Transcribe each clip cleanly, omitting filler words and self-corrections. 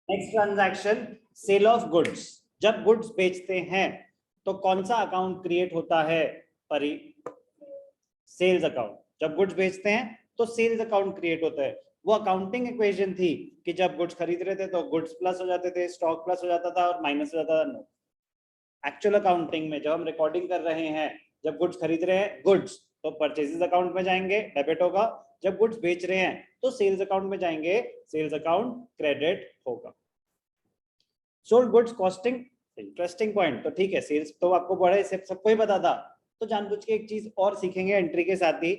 Next transaction, sale of goods. जब goods बेचते हैं तो कौन सा अकाउंट क्रिएट होता है परी? Sales account. जब गुड्स बेचते हैं तो सेल्स अकाउंट क्रिएट होता है। वो अकाउंटिंग इक्वेशन थी कि जब गुड्स खरीद रहे थे तो गुड्स प्लस हो जाते थे, स्टॉक प्लस हो जाता था और माइनस हो जाता था। नो, एक्चुअल अकाउंटिंग में जब हम रिकॉर्डिंग कर रहे हैं, जब गुड्स खरीद रहे हैं गुड्स, तो परचेजेस अकाउंट में जाएंगे, डेबिट होगा। जब गुड्स बेच रहे हैं तो सेल्स अकाउंट में जाएंगे, सेल्स अकाउंट क्रेडिट होगा। Sold goods costing, interesting point. तो ठीक है, सेल्स तो आपको बड़े से सबको ही पता था, तो जानबूझ के एक चीज और सीखेंगे एंट्री के साथ ही।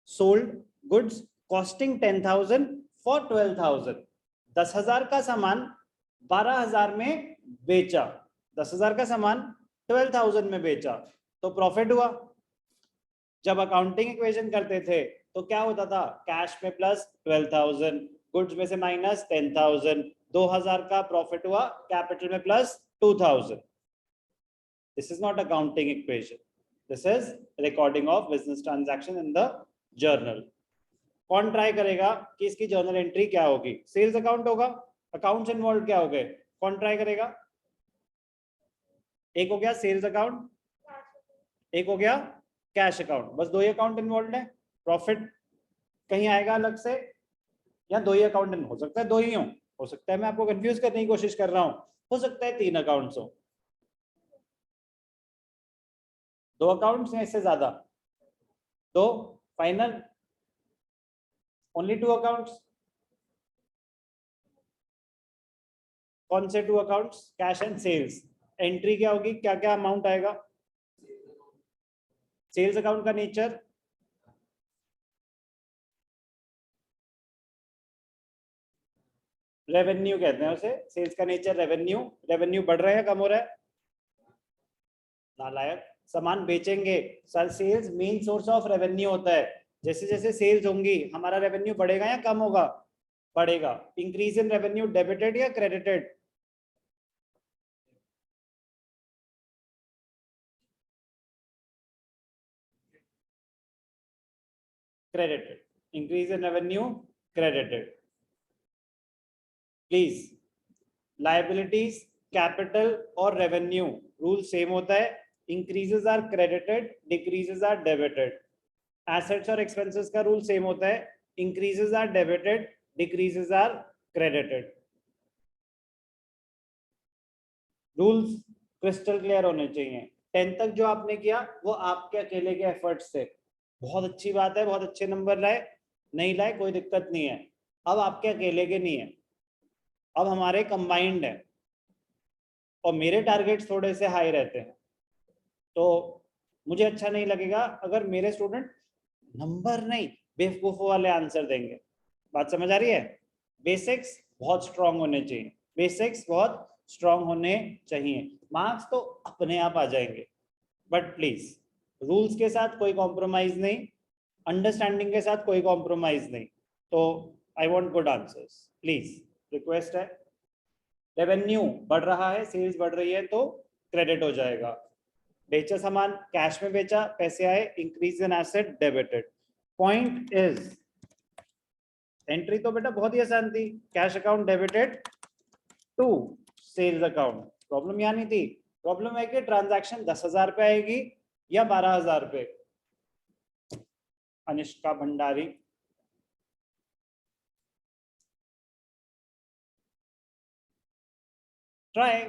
Sold goods costing 10,000 for 12,000। 10,000 का सामान 12,000 में बेचा, 10,000 का सामान 12,000 में बेचा, तो प्रॉफिट हुआ। जब अकाउंटिंग इक्वेशन करते थे तो क्या होता था? कैश में प्लस 12,000, गुड्स में से माइनस 10,000, 2,000 का प्रॉफिट हुआ, कैपिटल में plus 2,000। This is not accounting equation, this is recording of business transaction in the journal. कौन ट्राई करेगा कि इसकी जर्नल एंट्री क्या होगी? सेल्स अकाउंट होगा, अकाउंट्स इन्वॉल्व क्या हो गए? कौन ट्राई करेगा? एक हो गया सेल्स अकाउंट, एक हो गया कैश अकाउंट, बस दो ही अकाउंट इन्वॉल्व है। प्रॉफिट कहीं आएगा अलग से, या दो ही अकाउंट? हो सकता है दो ही हो सकता है मैं आपको कंफ्यूज करने की कोशिश कर रहा हूं, हो सकता है 3 अकाउंट्स हो, 2 अकाउंट्स या इससे ज्यादा, तो फाइनल ओनली 2 अकाउंट्स। कौन से 2 accounts? Cash and sales. Entry क्या होगी, क्या क्या अमाउंट आएगा? सेल्स अकाउंट का नेचर रेवेन्यू कहते हैं उसे, सेल्स का नेचर रेवेन्यू। रेवेन्यू बढ़ रहा है या कम हो रहा है? नालायक, सामान बेचेंगे, sales main source of revenue होता है। जैसे जैसे सेल्स होंगी हमारा रेवेन्यू बढ़ेगा या कम होगा? बढ़ेगा। इंक्रीज इन रेवेन्यू डेबिटेड या credited? Credited. Increase in revenue credited. Please, liabilities, capital और रेवेन्यू रूल सेम होता है। Increases are credited, decreases are debited. Assets और एक्सपेंसेस का रूल सेम होता है, increases are debited, decreases are credited. Rules crystal clear होने चाहिए। 10 तक जो आपने किया वो आपके अकेले के एफर्ट्स से, बहुत अच्छी बात है, बहुत अच्छे नंबर लाए, नहीं लाए कोई दिक्कत नहीं है, अब आपके अकेले के नहीं है, अब हमारे कंबाइंड है, और मेरे टारगेट्स थोड़े से हाई रहते हैं, तो मुझे अच्छा नहीं लगेगा अगर मेरे स्टूडेंट नंबर नहीं बेवकूफों वाले आंसर देंगे। बात समझ आ रही है? बेसिक्स बहुत स्ट्रांग होने चाहिए, बेसिक्स बहुत स्ट्रांग होने चाहिए, मार्क्स तो अपने आप आ जाएंगे। बट प्लीज, रूल्स के साथ कोई कॉम्प्रोमाइज नहीं, अंडरस्टैंडिंग के साथ कोई कॉम्प्रोमाइज नहीं। तो I want good answers, please request है। रेवेन्यू बढ़ रहा है, सेल्स बढ़ रही है, तो क्रेडिट हो जाएगा। बेचा सामान, कैश में बेचा, पैसे आए, increase in asset debited. Point is, entry तो बेटा बहुत ही आसान थी, cash account debited to sales account. Problem यहाँ नहीं थी, प्रॉब्लम है कि ट्रांजैक्शन 10,000 पे आएगी या 12,000 पे। अनिष्का भंडारी, ट्राई,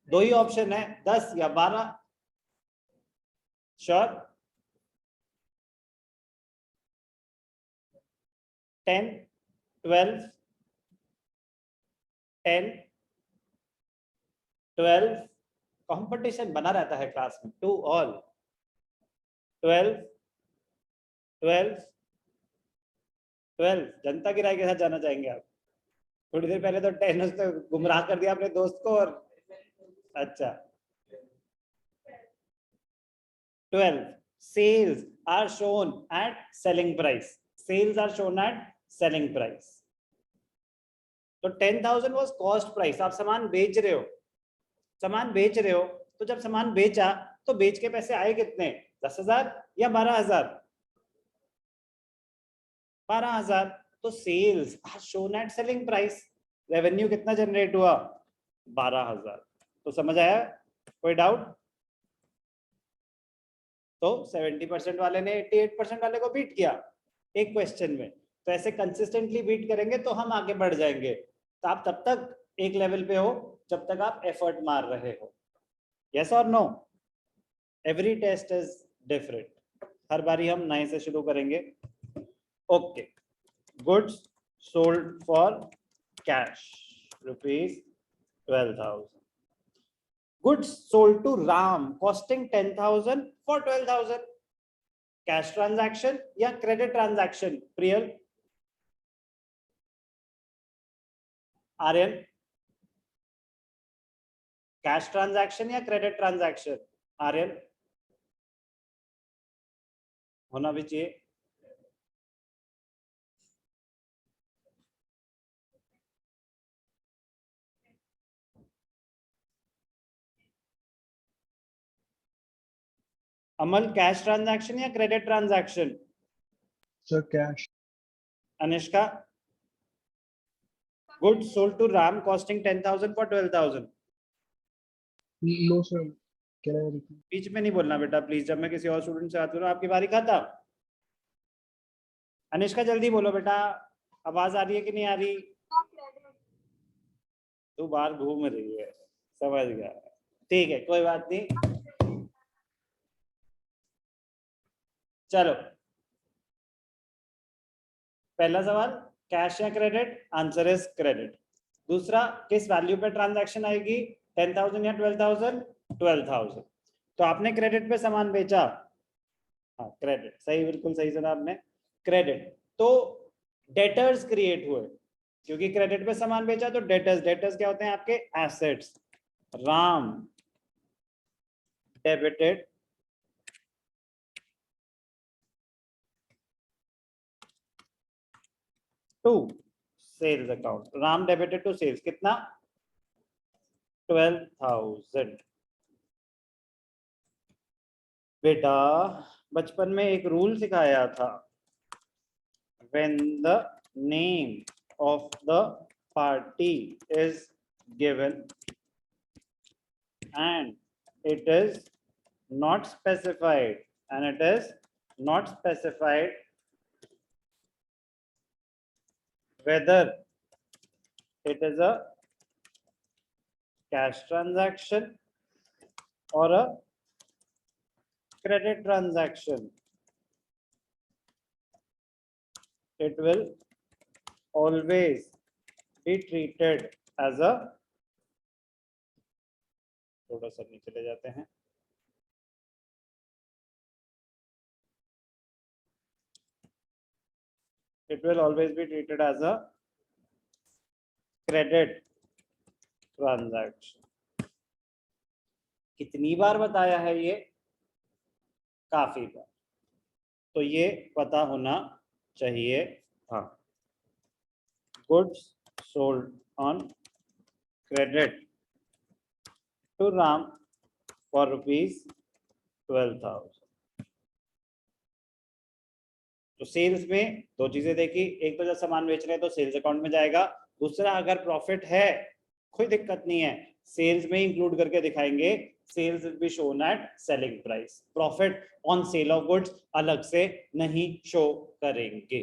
दो ही ऑप्शन है, 10 या 12। श्योर? 10, 12, 10, 12, कंपटीशन बना रहता है क्लास में, टू ऑल। 12, 12, 12, जनता की राय के साथ जाना चाहेंगे आप? थोड़ी देर पहले तो 10 तो गुमराह कर दिया अपने दोस्त को, और अच्छा 12, sales are shown at selling price, sales are shown at selling price। तो 10,000 was cost price, आप सामान बेच रहे हो, सामान बेच रहे हो, तो जब सामान बेचा तो बेच के पैसे आए कितने? 10,000 या 12,000? 12,000। तो sales are shown at selling price, revenue कितना जनरेट हुआ? 12,000। तो समझ आया? कोई डाउट? तो 70% वाले ने 88% वाले को बीट किया एक क्वेश्चन में। तो ऐसे कंसिस्टेंटली बीट करेंगे तो हम आगे बढ़ जाएंगे। तो आप तब तक एक लेवल पे हो जब तक आप एफर्ट मार रहे हो। यस और no? Every test is different. हर बारी हम नए से शुरू करेंगे। Okay, goods sold for cash ₹12,000. Goods sold to Ram costing 10,000 for 12,000. Cash transaction या credit transaction? Priyal, Aryan, cash transaction या क्रेडिट ट्रांजैक्शन? आर्यन, होना भी चाहिए। अमल, कैश ट्रांजैक्शन या credit transaction? Sir cash. Anishka, goods sold to Ram costing 10,000 for 12,000। No sir, can I repeat? बीच में नहीं बोलना बेटा प्लीज, जब मैं किसी और स्टूडेंट से बात करूं। आपकी बारी खाता। अनिष्का जल्दी बोलो बेटा, आवाज आ रही है कि नहीं आ रही? तू बाहर घूम रही है, समझ गया। ठीक है, कोई बात नहीं। चलो, पहला सवाल कैश या क्रेडिट? Answer is credit. दूसरा, किस वैल्यू पे ट्रांजैक्शन आएगी? 10,000 या 12,000? 12,000। तो आपने क्रेडिट पे सामान बेचा। हाँ क्रेडिट, सही, बिल्कुल सही सुना आपने, क्रेडिट। तो डेटर्स क्रिएट हुए क्योंकि क्रेडिट पे सामान बेचा। तो डेटर्स, डेटर्स क्या होते हैं? आपके assets. Ram debited to sales account. Ram debited to sales कितना? 12,000। बेटा बचपन में एक रूल सिखाया था, when the name of the party is given and it is not specified whether it is a cash transaction or a credit transaction, it will always be treated as a, थोड़ा सा नीचे ले जाते हैं, it will always be treated as a credit transaction। कितनी बार बताया है ये? काफी बार। तो ये पता होना चाहिए था। Goods sold on credit to Ram for ₹12,000। तो सेल्स में दो चीजें देखी, एक तो जब सामान बेच रहे हैं तो सेल्स अकाउंट में जाएगा। दूसरा, अगर प्रॉफिट है कोई दिक्कत नहीं है, सेल्स में इंक्लूड करके दिखाएंगे। Sales will be shown at selling price. Profit on sale of goods अलग से नहीं शो करेंगे।